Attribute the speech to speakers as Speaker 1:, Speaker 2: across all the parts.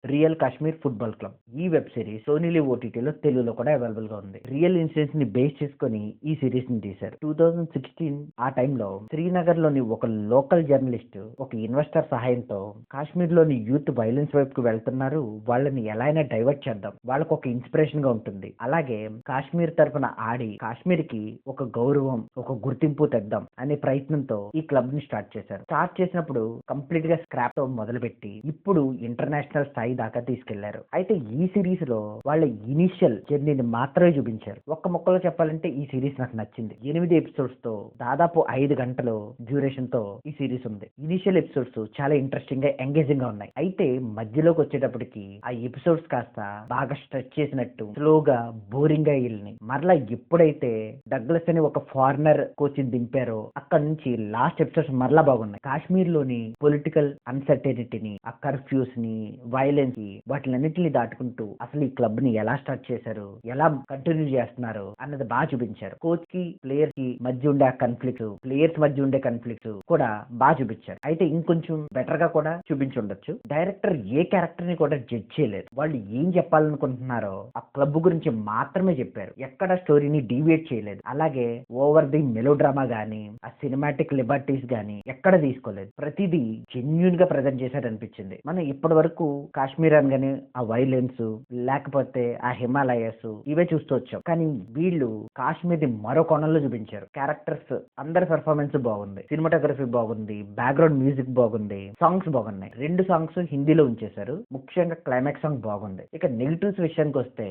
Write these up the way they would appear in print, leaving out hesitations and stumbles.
Speaker 1: Real Kashmir football club. ఈ web series Sony live ఓటీటీలో తెలుగులో కూడా అవైలబుల్ గా ఉంది. రియల్ ఇన్సిడెంట్స్ ని బేస్ చేసుకొని ఈ సిరీస్ ని తీశారు. 2016 ఆ టైంలో శ్రీనగర్ లోని ఒక లోకల్ జర్నలిస్ట్ ఒక ఇన్వెస్టర్ సహాయంతో కాశ్మీర్ లోని యూత్ వైలెన్స్ వైపుకు వెళ్తున్నారు, వాళ్ళని ఎలా అయినా డైవర్ట్ చేద్దాం, వాళ్ళకు ఒక ఇన్స్పిరేషన్ గా ఉంటుంది. అలాగే కాశ్మీర్ తరఫున ఆడి కాశ్మీర్ కి ఒక గౌరవం, ఒక గుర్తింపు తెద్దాం అనే ప్రయత్నంతో ఈ క్లబ్ ని స్టార్ట్ చేశారు. స్టార్ట్ చేసినప్పుడు కంప్లీట్ గా స్క్రాప్ తో మొదలుపెట్టి ఇప్పుడు ఇంటర్నేషనల్ స్థాయి దాకా తీసుకెళ్లారు. అయితే ఈ సిరీస్ లో వాళ్ళ ఇనిషియల్ జర్నీని మాత్రమే చూపించారు. ఒక్క ముక్కలో చెప్పాలంటే ఈ సిరీస్ నాకు నచ్చింది. 8 ఎపిసోడ్స్ తో దాదాపు 5 గంటలు డ్యూరేషన్ తో ఈ సిరీస్ ఉంది. ఇనిషియల్ ఎపిసోడ్స్ చాలా ఇంట్రెస్టింగ్ గా ఎంగేజింగ్ గా ఉన్నాయి. అయితే మధ్యలోకి వచ్చేటప్పటికి ఆ ఎపిసోడ్స్ కాస్త బాగా స్ట్రెచ్ చేసినట్టు స్లోగా బోరింగ్ గా వెళ్ళినాయి. మరలా ఎప్పుడైతే డగ్లస్ అని ఒక ఫారినర్ కోచ్ దింపారో అక్కడ నుంచి లాస్ట్ ఎపిసోడ్స్ మరలా బాగున్నాయి. కాశ్మీర్ లోని పొలిటికల్ అన్సర్టెనిటీని, ఆ కర్ఫ్యూస్ ని, వైలెన్స్ కి, వాటిలన్నింటినీ దాటుకుంటూ అసలు ఈ క్లబ్ ని ఎలా స్టార్ట్ చేశారు, ఎలా కంటిన్యూ చేస్తున్నారు అన్నది బాగా చూపించారు. కోచ్ కి ప్లేయర్ కి మధ్య ఉండే కన్ఫ్లిక్ట్స్, ప్లేయర్స్ మధ్య ఉండే కన్ఫ్లిక్ట్స్ కూడా బాగా చూపించారు. అయితే ఇంకొంచెం బెటర్ గా కూడా చూపించుండొచ్చు. డైరెక్టర్ ఏ క్యారెక్టర్ ని కూడా జడ్జ్ చేయలేదు. వాళ్ళు ఏం చెప్పాలనుకుంటున్నారో ఆ క్లబ్ గురించి మాత్రమే చెప్పారు. ఎక్కడ స్టోరీని డీవియేట్ చేయలేదు. అలాగే ఓవర్ ది మెలో డ్రామా గానీ, ఆ సినిమాటిక్ లిబర్టీస్ గానీ ఎక్కడ తీసుకోలేదు. ప్రతిదీ జెన్యున్ గా ప్రజెంట్ చేశారు అనిపించింది. మనం ఇప్పటి వరకు కాశ్మీర్ అనగానే ఆ వైలెన్స్, లేకపోతే ఆ హిమాలయస్ ఇవే చూస్తూ వచ్చాం. కానీ వీళ్ళు కాశ్మీర్ ని మరో కోణంలో చూపించారు. క్యారెక్టర్స్ అందరి పెర్ఫార్మెన్స్ బాగుంది, సినిమాటోగ్రఫీ బాగుంది, బ్యాక్గ్రౌండ్ మ్యూజిక్ బాగుంది, సాంగ్స్ బాగున్నాయి. 2 సాంగ్స్ హిందీలో ఉంచేశారు. ముఖ్యంగా క్లైమాక్స్ సాంగ్ బాగుంది. ఇక నెగిటివ్స్ విషయానికి వస్తే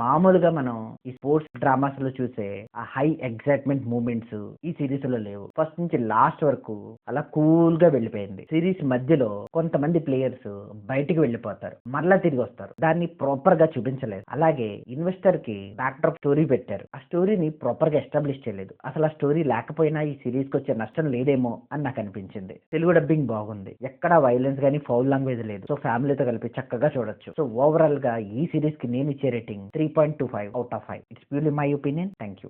Speaker 1: మామూలుగా మనం ఈ స్పోర్ట్స్ డ్రామాస్ లో చూసే ఆ హై ఎగ్జైట్మెంట్ మూమెంట్స్ ఈ సిరీస్ లో లేవు. ఫస్ట్ నుంచి లాస్ట్ వరకు అలా కూల్ గా వెళ్ళిపోయింది. సిరీస్ మధ్యలో కొంతమంది ప్లేయర్స్ బయటికి వెళ్ళిపోతారు, మరలా తిరిగి వస్తారు. దాన్ని ప్రాపర్ గా చూపించలేదు. అలాగే ఇన్వెస్టర్ కి బ్యాక్ డ్రాప్ స్టోరీ పెట్టారు. ఆ స్టోరీని ప్రాపర్ గా ఎస్టాబ్లిష్ చేయలేదు. అసలు ఆ స్టోరీ లేకపోయినా ఈ సిరీస్ కి వచ్చే నష్టం లేదేమో అని నాకు అనిపించింది. తెలుగు డబ్బింగ్ బాగుంది, ఎక్కడ వైలెన్స్ గానీ ఫౌల్ లాంగ్వేజ్ లేదు. సో ఫ్యామిలీతో కలిపి చక్కగా చూడొచ్చు. సో ఓవరాల్ గా ఈ సిరీస్ కి నేను ఇచ్చే rating 3.25 out of 5. It's purely my opinion. Thank you.